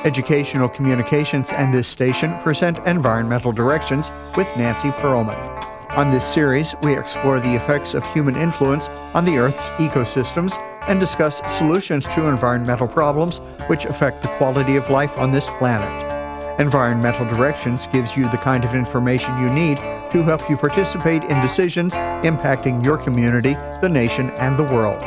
Educational Communications and this station present Environmental Directions with Nancy Perlman. On this series, we explore the effects of human influence on the Earth's ecosystems and discuss solutions to environmental problems which affect the quality of life on this planet. Environmental Directions gives you the kind of information you need to help you participate in decisions impacting your community, the nation, and the world.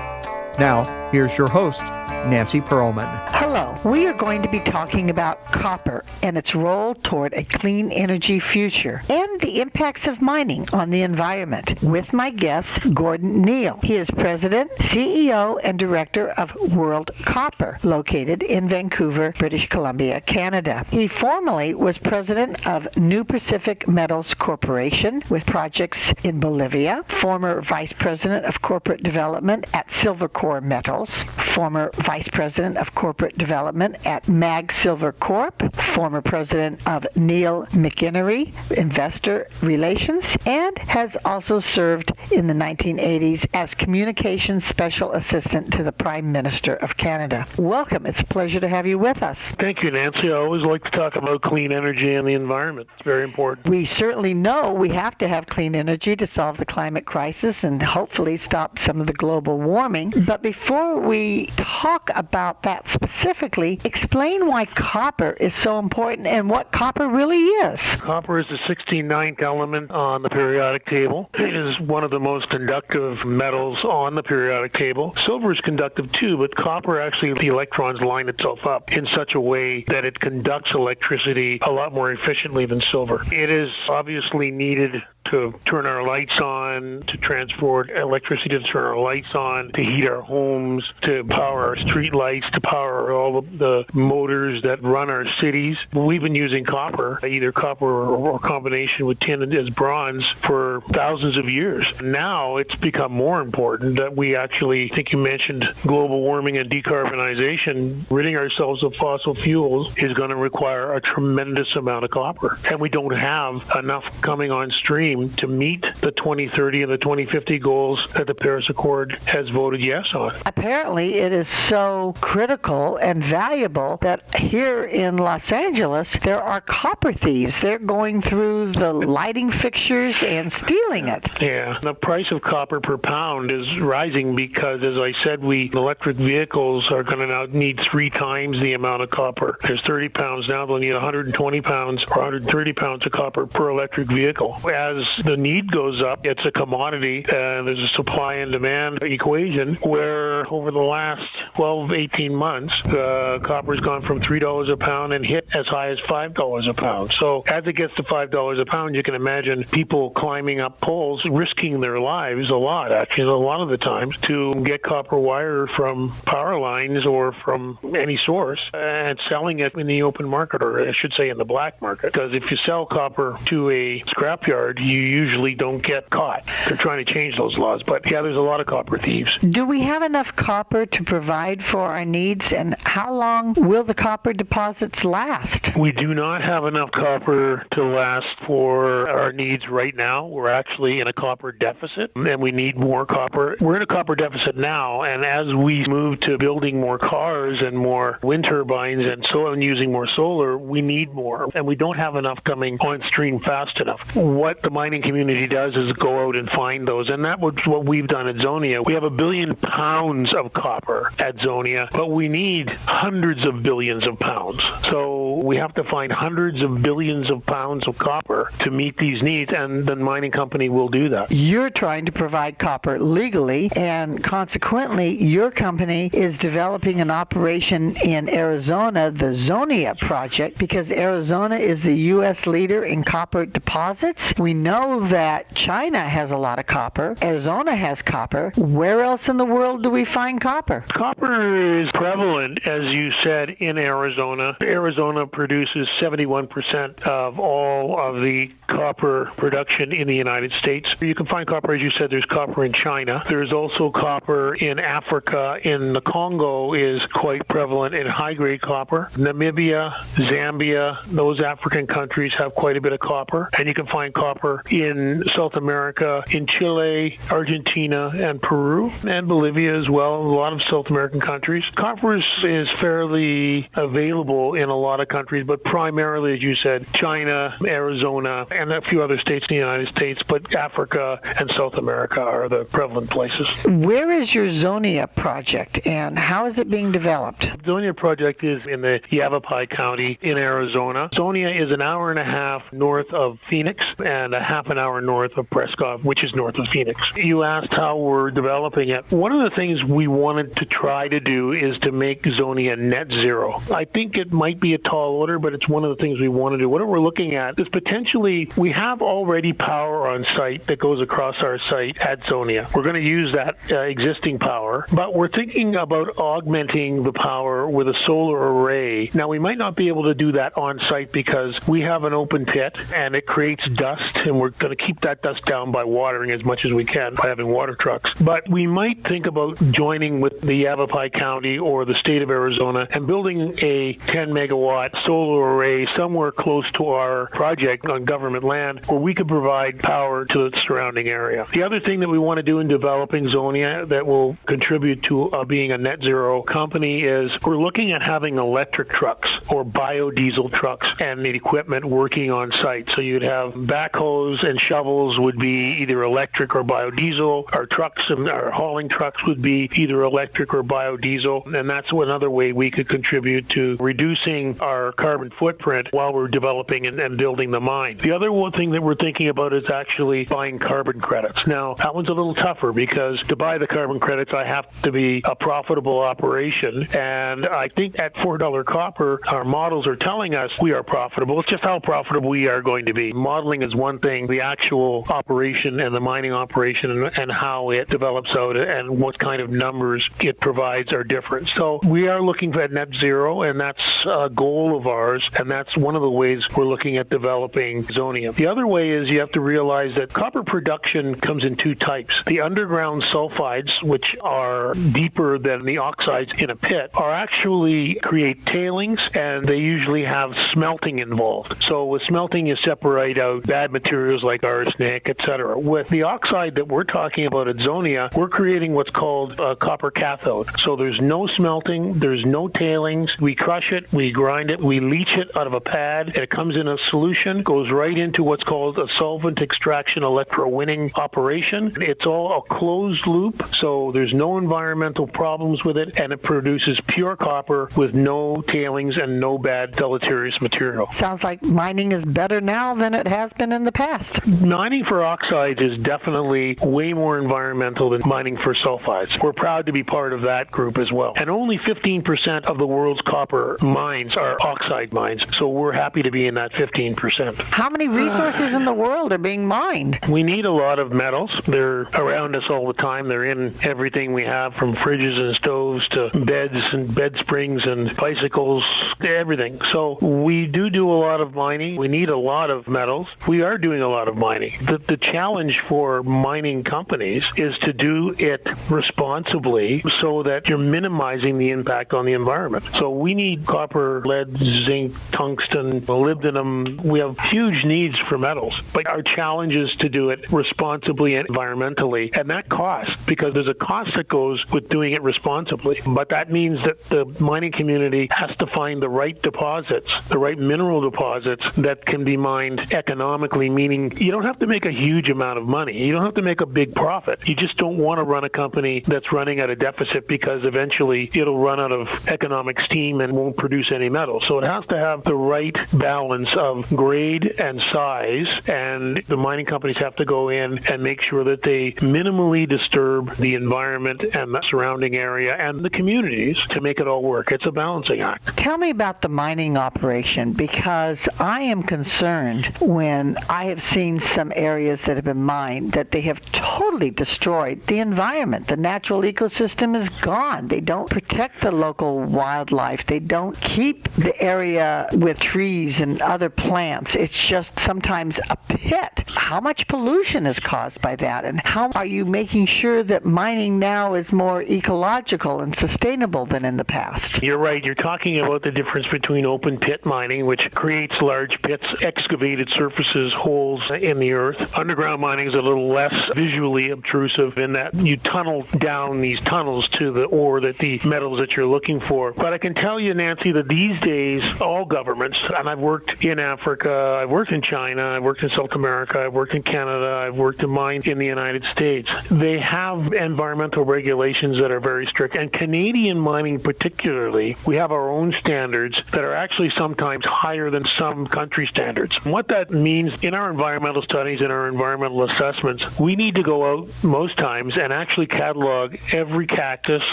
Now, here's your host, Nancy Perlman. Hello. We are going to be talking about copper and its role toward a clean energy future and the impacts of mining on the environment with my guest, Gordon Neal. He is President, CEO, and Director of World Copper, located in Vancouver, British Columbia, Canada. He formerly was President of New Pacific Metals Corporation with projects in Bolivia, former Vice President of Corporate Development at Silvercore Metals, former Vice President of Corporate Development at Mag Silver Corp, former President of Neal McInerney Investor Relations, and has also served in the 1980s as Communications Special Assistant to the Prime Minister of Canada. Welcome. It's a pleasure to have you with us. Thank you, Nancy. I always like to talk about clean energy and the environment. It's very important. We certainly know we have to have clean energy to solve the climate crisis and hopefully stop some of the global warming. But before we talk about that specifically, explain why copper is so important and what copper really is. Copper is the 69th element on the periodic table. It is one of the most conductive metals on the periodic table. Silver is conductive too, but copper actually, the electrons line itself up in such a way that it conducts electricity a lot more efficiently than silver. It is obviously needed to turn our lights on, to transport electricity, to turn our lights on, to heat our homes, to power our street lights, to power all the motors that run our cities. We've been using copper, either copper or combination with tin as bronze, for thousands of years. Now it's become more important that we actually, I think you mentioned global warming and decarbonization, ridding ourselves of fossil fuels is going to require a tremendous amount of copper. And we don't have enough coming on stream to meet the 2030 and the 2050 goals that the Paris Accord has voted yes on. Apparently, it is so critical and valuable that here in Los Angeles, there are copper thieves. They're going through the lighting fixtures and stealing it. Yeah, the price of copper per pound is rising because, as I said, electric vehicles are going to now need 3 times the amount of copper. There's 30 pounds now, they'll need 120 pounds or 130 pounds of copper per electric vehicle. As the need goes up, it's a commodity, and there's a supply and demand equation where over the last 12, 18 months, copper's gone from $3 a pound and hit as high as $5 a pound. So as it gets to $5 a pound, you can imagine people climbing up poles, risking their lives a lot of the times, to get copper wire from power lines or from any source and selling it in the open market, or I should say in the black market. Because if you sell copper to a scrapyard, you usually don't get caught. They're trying to change those laws. But yeah, there's a lot of copper thieves. Do we have enough copper to provide for our needs, and how long will the copper deposits last? We do not have enough copper to last for our needs right now. We're actually in a copper deficit, and we need more copper. We're in a copper deficit now, and as we move to building more cars and more wind turbines and using more solar, we need more, and we don't have enough coming on stream fast enough. What the mining community does is go out and find those, and that was what we've done at Zonia. We have 1 billion pounds of copper at Zonia, but we need hundreds of billions of pounds. So we have to find hundreds of billions of pounds of copper to meet these needs, and the mining company will do that. You're trying to provide copper legally, and consequently, your company is developing an operation in Arizona, the Zonia project, because Arizona is the U.S. leader in copper deposits. We know that China has a lot of copper. Arizona has copper. Where else in the world do we find copper? Copper is prevalent, as you said, in Arizona. Arizona produces 71% of all of the copper production in the United States. You can find copper, as you said, there's copper in China. There's also copper in Africa. In the Congo is quite prevalent in high-grade copper. Namibia, Zambia, those African countries have quite a bit of copper. And you can find copper copper in South America, in Chile, Argentina, and Peru, and Bolivia as well, a lot of South American countries. Copper is fairly available in a lot of countries, but primarily, as you said, China, Arizona, and a few other states in the United States, but Africa and South America are the prevalent places. Where is your Zonia project, and how is it being developed? The Zonia project is in the Yavapai County in Arizona. Zonia is an hour and a half north of Phoenix and a half an hour north of Prescott, which is north of Phoenix. You asked how we're developing it. One of the things we wanted to try to do is to make Zonia net zero. I think it might be a tall order, but it's one of the things we want to do. What we're looking at is potentially we have already power on site that goes across our site at Zonia. We're going to use that existing power, but we're thinking about augmenting the power with a solar array. Now, we might not be able to do that on site because we have an open pit and it creates dust, and we're going to keep that dust down by watering as much as we can by having water trucks. But we might think about joining with the Yavapai County or the state of Arizona and building a 10 megawatt solar array somewhere close to our project on government land where we could provide power to the surrounding area. The other thing that we want to do in developing Zonia that will contribute to being a net zero company is we're looking at having electric trucks or biodiesel trucks and the equipment working on site. So you'd have backhoes and shovels would be either electric or biodiesel. Our trucks and our hauling trucks would be either electric or biodiesel. And that's another way we could contribute to reducing our carbon footprint while we're developing and building the mine. The other one thing that we're thinking about is actually buying carbon credits. Now, that one's a little tougher because to buy the carbon credits, I have to be a profitable operation. And I think at $4 copper, our models are telling us we are profitable. It's just how profitable we are going to be. Modeling is one thing. The actual operation and the mining operation and how it develops out and what kind of numbers it provides are different. So we are looking at net zero, and that's a goal of ours, and that's one of the ways we're looking at developing Zonia. The other way is you have to realize that copper production comes in two types. The underground sulfides, which are deeper than the oxides in a pit, are actually create tailings, and they usually have smelting involved. So with smelting, you separate out bad materials like arsenic, etc. With the oxide that we're talking about at Zonia, we're creating what's called a copper cathode. So there's no smelting, there's no tailings. We crush it, we grind it, we leach it out of a pad, and it comes in a solution, goes right into what's called a solvent extraction electrowinning operation. It's all a closed loop, so there's no environmental problems with it, and it produces pure copper with no tailings and no bad deleterious material. Sounds like mining is better now than it has been in the past. Mining for oxides is definitely way more environmental than mining for sulfides. We're proud to be part of that group as well. And only 15% of the world's copper mines are oxide mines, so we're happy to be in that 15%. How many resources in the world are being mined? We need a lot of metals. They're around us all the time. They're in everything we have, from fridges and stoves to beds and bed springs and bicycles, everything. So we do a lot of mining. We need a lot of metals. We are doing a lot of mining. The challenge for mining companies is to do it responsibly so that you're minimizing the impact on the environment. So we need copper, lead, zinc, tungsten, molybdenum. We have huge needs for metals, but our challenge is to do it responsibly and environmentally. And that costs, because there's a cost that goes with doing it responsibly. But that means that the mining community has to find the right deposits, the right mineral deposits that can be mined economically, meaning you don't have to make a huge amount of money. You don't have to make a big profit. You just don't want to run a company that's running at a deficit because eventually it'll run out of economic steam and won't produce any metal. So it has to have the right balance of grade and size, and the mining companies have to go in and make sure that they minimally disturb the environment and the surrounding area and the communities to make it all work. It's a balancing act. Tell me about the mining operation, because I am concerned when I have seen some areas that have been mined that they have totally destroyed the environment. The natural ecosystem is gone. They don't protect the local wildlife. They don't keep the area with trees and other plants. It's just sometimes a pit. How much pollution is caused by that? And how are you making sure that mining now is more ecological and sustainable than in the past? You're right. You're talking about the difference between open pit mining, which creates large pits, excavated surfaces, holes, holes in the earth. Underground mining is a little less visually obtrusive in that you tunnel down these tunnels to the ore, that the metals that you're looking for. But I can tell you, Nancy, that these days all governments, and I've worked in Africa, I've worked in China, I've worked in South America, I've worked in Canada, I've worked in mines in the United States. They have environmental regulations that are very strict. And Canadian mining particularly, we have our own standards that are actually sometimes higher than some country standards. And what that means in our environmental studies and our environmental assessments, we need to go out most times and actually catalog every cactus,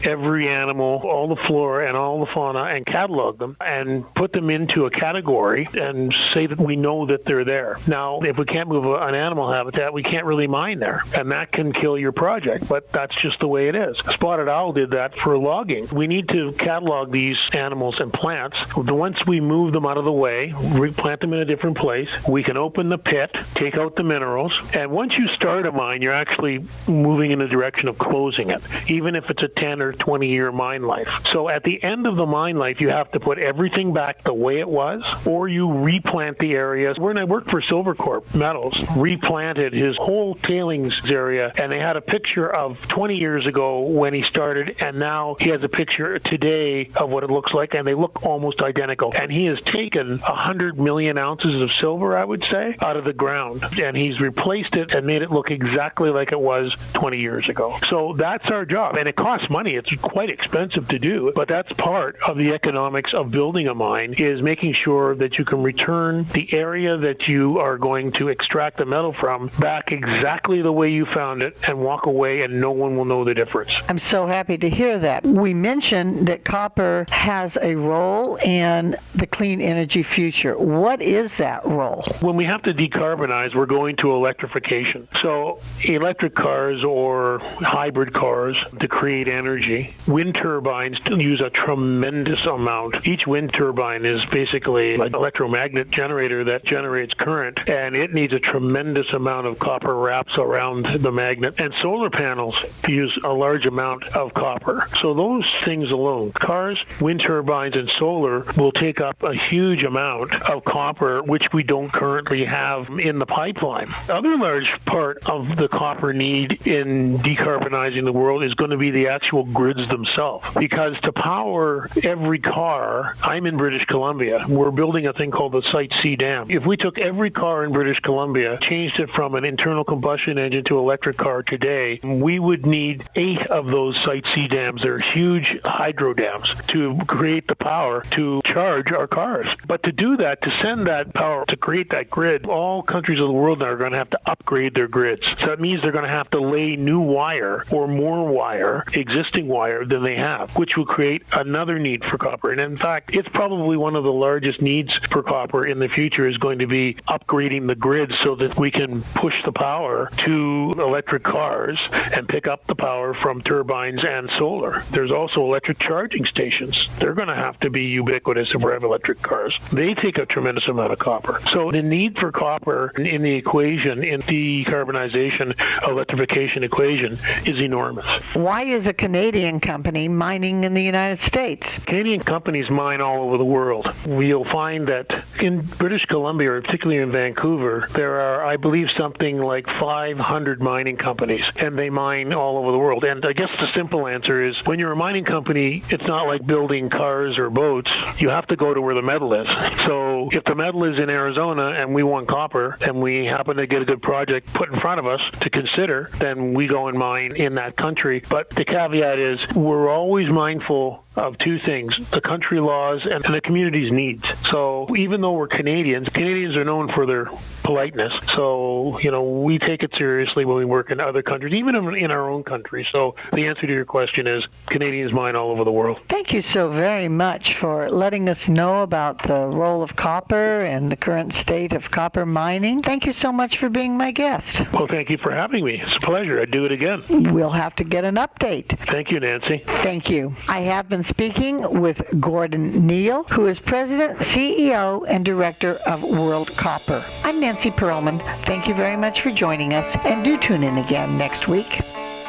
every animal, all the flora and all the fauna, and catalog them and put them into a category and say that we know that they're there. Now, if we can't move an animal habitat, we can't really mine there, and that can kill your project, but that's just the way it is. Spotted owl did that for logging. We need to catalog these animals and plants. Once we move them out of the way, replant them in a different place, we can open the pit, take out the minerals, and once you start a mine, you're actually moving in the direction of closing it, even if it's a 10 or 20-year mine life. So at the end of the mine life, you have to put everything back the way it was, or you replant the areas. When I worked for Silvercorp Metals, replanted his whole tailings area, and they had a picture of 20 years ago when he started, and now he has a picture today of what it looks like, and they look almost identical. And he has taken 100 million ounces of silver, I would say, out of the ground, and he's replaced it and made it look exactly like it was 20 years ago. So that's our job, and it costs money. It's quite expensive to do, but that's part of the economics of building a mine, is making sure that you can return the area that you are going to extract the metal from back exactly the way you found it, and walk away and no one will know the difference. I'm so happy to hear that. We mentioned that copper has a role in the clean energy future. What is that role? When we have to decarbonize, we're going to electrification. So electric cars or hybrid cars to create energy. Wind turbines use a tremendous amount. Each wind turbine is basically an electromagnet generator that generates current, and it needs a tremendous amount of copper wraps around the magnet. And solar panels use a large amount of copper. So those things alone, cars, wind turbines, and solar, will take up a huge amount of copper, which we don't currently have in the pipeline. The other large part of the copper need in decarbonizing the world is going to be the actual grids themselves. Because to power every car, I'm in British Columbia, we're building a thing called the Site C dam. If we took every car in British Columbia, changed it from an internal combustion engine to electric car today, we would need 8 of those Site C dams. They're huge hydro dams to create the power to charge our cars. But to do that, to send that power, to create that grid, all countries of the world now are going to have to upgrade their grids. So that means they're going to have to lay new wire or more wire, existing wire, than they have, which will create another need for copper. And in fact, it's probably one of the largest needs for copper in the future, is going to be upgrading the grid so that we can push the power to electric cars and pick up the power from turbines and solar. There's also electric charging stations. They're going to have to be ubiquitous if we have electric cars. They take a tremendous amount of copper. So the need for copper in the equation, in the decarbonization, electrification equation, is enormous. Why is a Canadian company mining in the United States? Canadian companies mine all over the world. You'll find that in British Columbia, or particularly in Vancouver, there are, I believe, something like 500 mining companies, and they mine all over the world. And I guess the simple answer is, when you're a mining company, it's not like building cars or boats. You have to go to where the metal is. So if the metal is in Arizona and we want copper, and we happen to get a good project put in front of us to consider, then we go and mine in that country. But the caveat is, we're always mindful of two things: the country laws and the community's needs. So even though we're Canadians are known for their politeness. So, we take it seriously when we work in other countries, even in our own country. So the answer to your question is, Canadians mine all over the world. Thank you so very much for letting us know about the role of copper and the current state of copper mining. Thank you so much for being my guest. Well, thank you for having me. It's a pleasure. I'd do it again. We'll have to get an update. Thank you, Nancy. Thank you. I have been speaking with Gordon Neal, who is President, CEO, and Director of World Copper. I'm Nancy Perlman. Thank you very much for joining us, and do tune in again next week.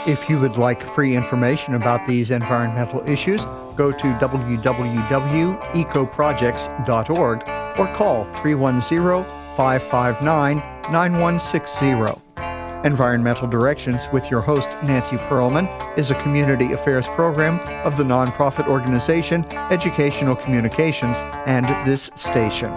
If you would like free information about these environmental issues, go to www.ecoprojects.org or call 310 888-559-9160. Environmental Directions with your host, Nancy Pearlman, is a community affairs program of the nonprofit organization Educational Communications and this station.